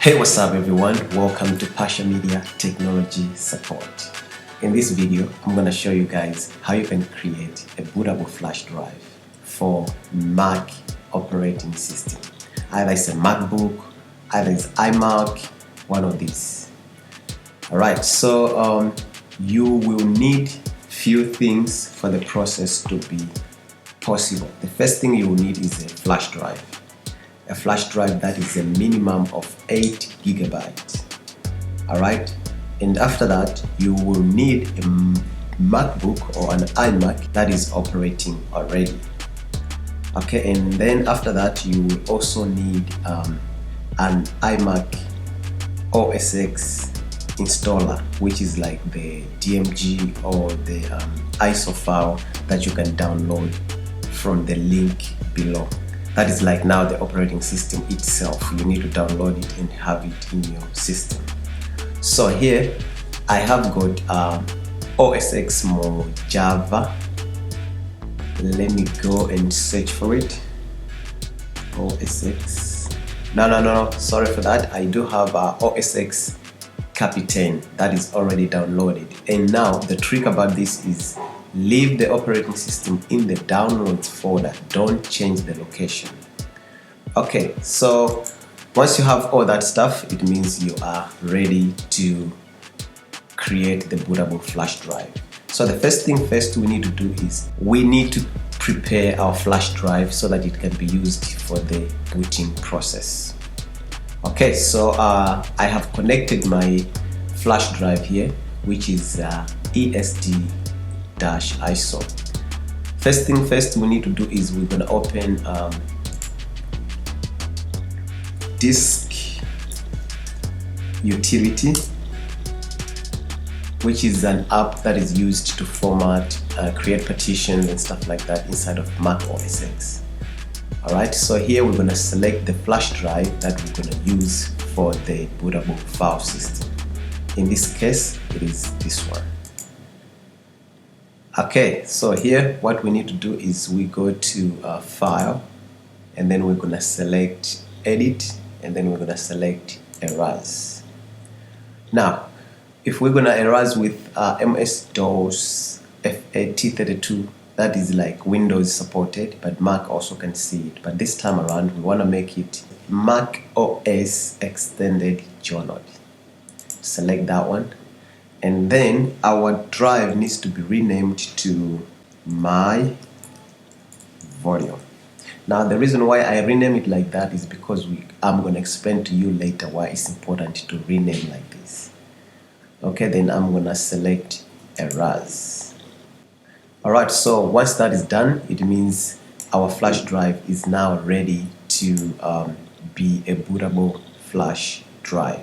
Hey, what's up everyone? Welcome to Pasha Media Technology Support. In this video, I'm going to show you guys how you can create a bootable flash drive for Mac operating system. Either it's a MacBook, either it's iMac, one of these. Alright, so you will need few things for the process to be possible. The first thing you will need is a flash drive. A flash drive that is a minimum of 8 gigabytes. Alright, and after that you will need a MacBook or an iMac that is operating already. Okay, and then after that you will also need an iMac OS X installer, which is like the DMG or the ISO file that you can download from the link below. That is like now the operating system itself. You need to download it and have it in your system. So here I have got OS X Mojava. Let me go and search for it. OS X. No, sorry for that. I do have OS X Capitan that is already downloaded. And now the trick about this is leave the operating system in the downloads folder. Don't change the location. Okay, so once you have all that stuff, it means you are ready to create the bootable flash drive. So the first thing first we need to do is we need to prepare our flash drive so that it can be used for the booting process. Okay, so I have connected my flash drive here, which is ESD-ISO. First thing first we need to do is we're going to open disk utility, which is an app that is used to format, create partitions and stuff like that inside of Mac OS X. Alright, so here we're going to select the flash drive that we're going to use for the bootable file system. In this case, it is this one. Okay, so here what we need to do is we go to File, and then we're going to select Edit, and then we're going to select Erase. Now, if we're going to erase with MS-DOS FAT32, that is like Windows supported, but Mac also can see it. But this time around, we want to make it Mac OS Extended Journal. Select that one. And then our drive needs to be renamed to MyVolume. Now the reason why I rename it like that is because I'm going to explain to you later why it's important to rename like this. Okay, then I'm going to select Erase. Alright, so once that is done, it means our flash drive is now ready to be a bootable flash drive.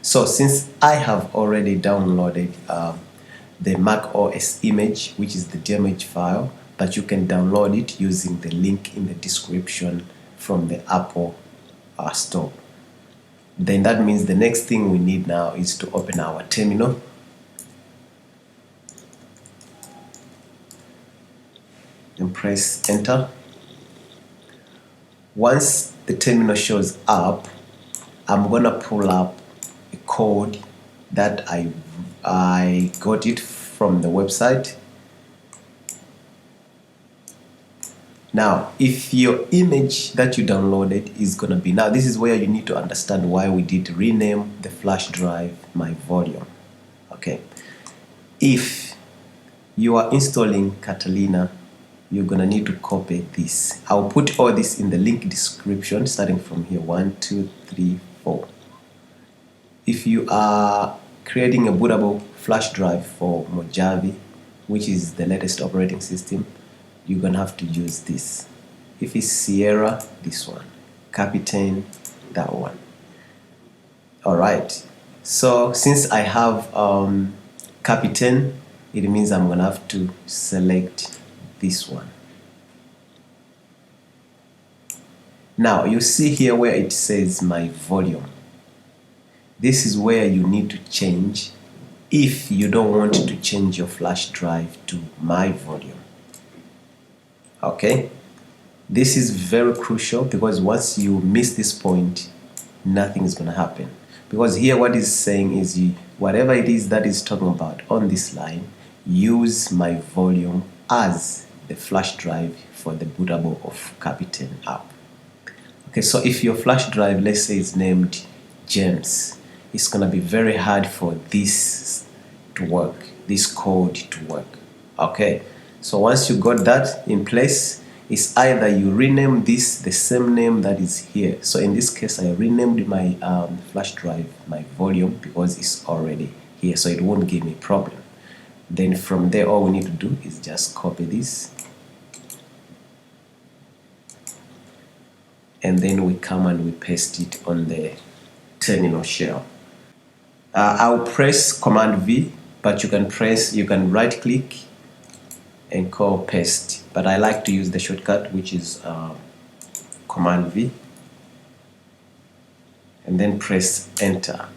So since I have already downloaded the Mac OS image, which is the DMG file, but you can download it using the link in the description from the Apple store. Then that means the next thing we need now is to open our terminal. And press enter. Once the terminal shows up, I'm gonna pull up a code that I got it from the website. Now, if your image that you downloaded is gonna be, now this is where you need to understand why we did rename the flash drive MyVolume. Okay, if you are installing Catalina, you're gonna need to copy this. I'll put all this in the link description starting from here. 1, 2, 3, 4. If you are creating a bootable flash drive for Mojave, which is the latest operating system, you're gonna have to use this. If it's Sierra, this one. Capitan, that one. Alright, so since I have Capitan, it means I'm gonna have to select this one. Now you see here where it says MyVolume. This is where you need to change if you don't want to change your flash drive to MyVolume. Okay, this is very crucial because once you miss this point, nothing is going to happen. Because here what is saying is whatever it is that is talking about on this line, use MyVolume as the flash drive for the bootable of Capitan-app. Okay, so if your flash drive, let's say, is named James, it's going to be very hard for this to work, this code to work. Okay, so once you got that in place, it's either you rename this the same name that is here. So in this case, I renamed my flash drive MyVolume because it's already here, so it won't give me a problem. Then from there, all we need to do is just copy this, and then we come and we paste it on the terminal shell. I'll press Command V, but you can right click and call paste, but I like to use the shortcut, which is Command V, and then press enter.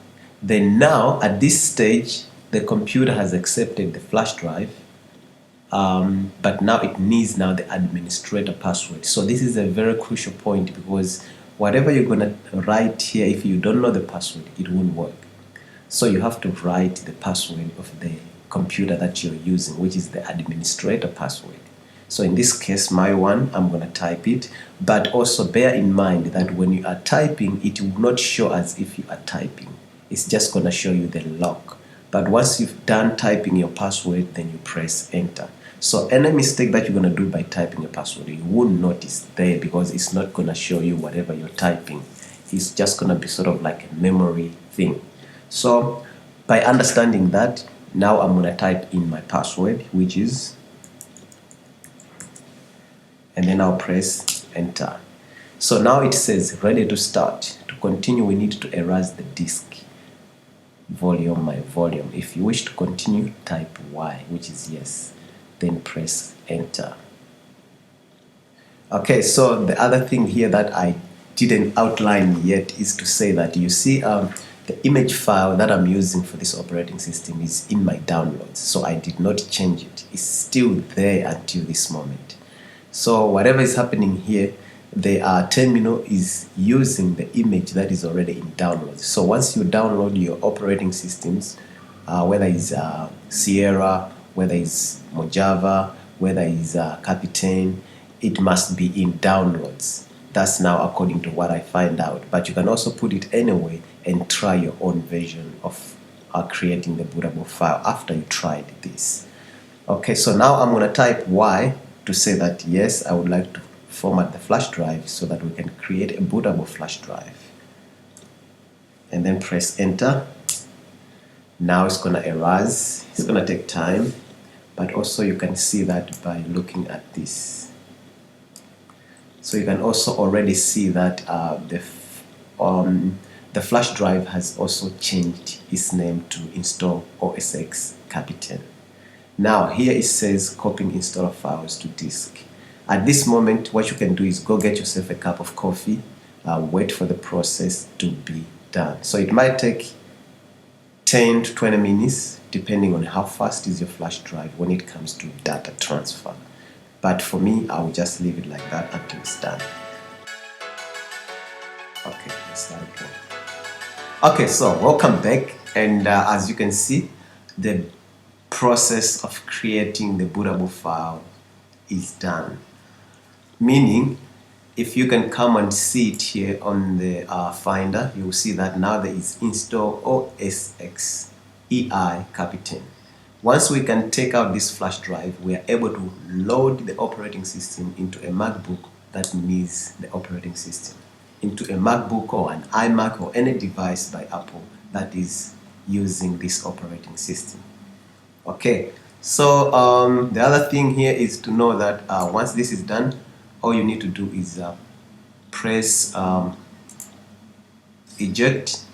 Then now at this stage the computer has accepted the flash drive, but now it needs the administrator password. So this is a very crucial point, because whatever you're gonna write here, if you don't know the password, it won't work. So you have to write the password of the computer that you're using, which is the administrator password. So in this case, my one, I'm going to type it, but also bear in mind that when you are typing, it will not show as if you are typing. It's just going to show you the lock. But once you've done typing your password, then you press enter. So any mistake that you're going to do by typing a password, you won't notice there, because it's not going to show you whatever you're typing. It's just going to be sort of like a memory thing. So by understanding that, now I'm going to type in my password, which is, and then I'll press enter. So now it says ready to start. To continue, we need to erase the disk volume, MyVolume. If you wish to continue, type Y, which is yes, then press enter. Okay, so the other thing here that I didn't outline yet is to say that you see the image file that I'm using for this operating system is in my downloads, so I did not change it. It's still there until this moment. So whatever is happening here, the terminal is using the image that is already in downloads. So once you download your operating systems, whether it's Sierra, whether it's Mojave, whether it's Capitan, it must be in downloads. That's now according to what I find out. But you can also put it anyway and try your own version of creating the bootable file after you tried this. Okay, so now I'm going to type Y to say that yes, I would like to format the flash drive so that we can create a bootable flash drive. And then press enter. Now it's going to erase. It's going to take time, but also you can see that by looking at this. So you can also already see that the flash drive has also changed its name to install OS X Capitan. Now here it says copying installer files to disk. At this moment, what you can do is go get yourself a cup of coffee, wait for the process to be done. So it might take 10 to 20 minutes depending on how fast is your flash drive when it comes to data transfer. But for me, I will just leave it like that until it's done. Okay, let's start again. Okay, so welcome back, and as you can see, the process of creating the bootable file is done. Meaning, if you can come and see it here on the Finder, you will see that now there is install OS X El Capitan. Once we can take out this flash drive, we are able to load the operating system into a MacBook that needs the operating system, into a MacBook or an iMac or any device by Apple that is using this operating system. Okay, so the other thing here is to know that once this is done, all you need to do is press eject,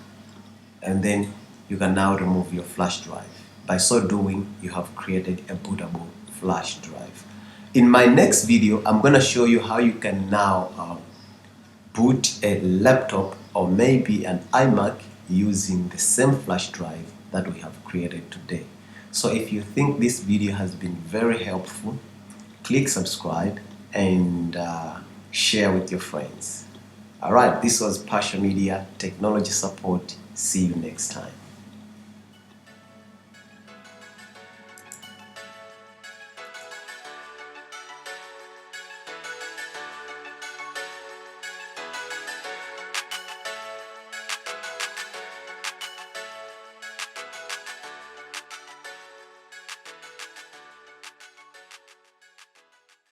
and then you can now remove your flash drive. By so doing, you have created a bootable flash drive. In my next video, I'm going to show you how you can now boot a laptop or maybe an iMac using the same flash drive that we have created today. So if you think this video has been very helpful, click subscribe and share with your friends. Alright, this was Pasha Media Technology Support. See you next time.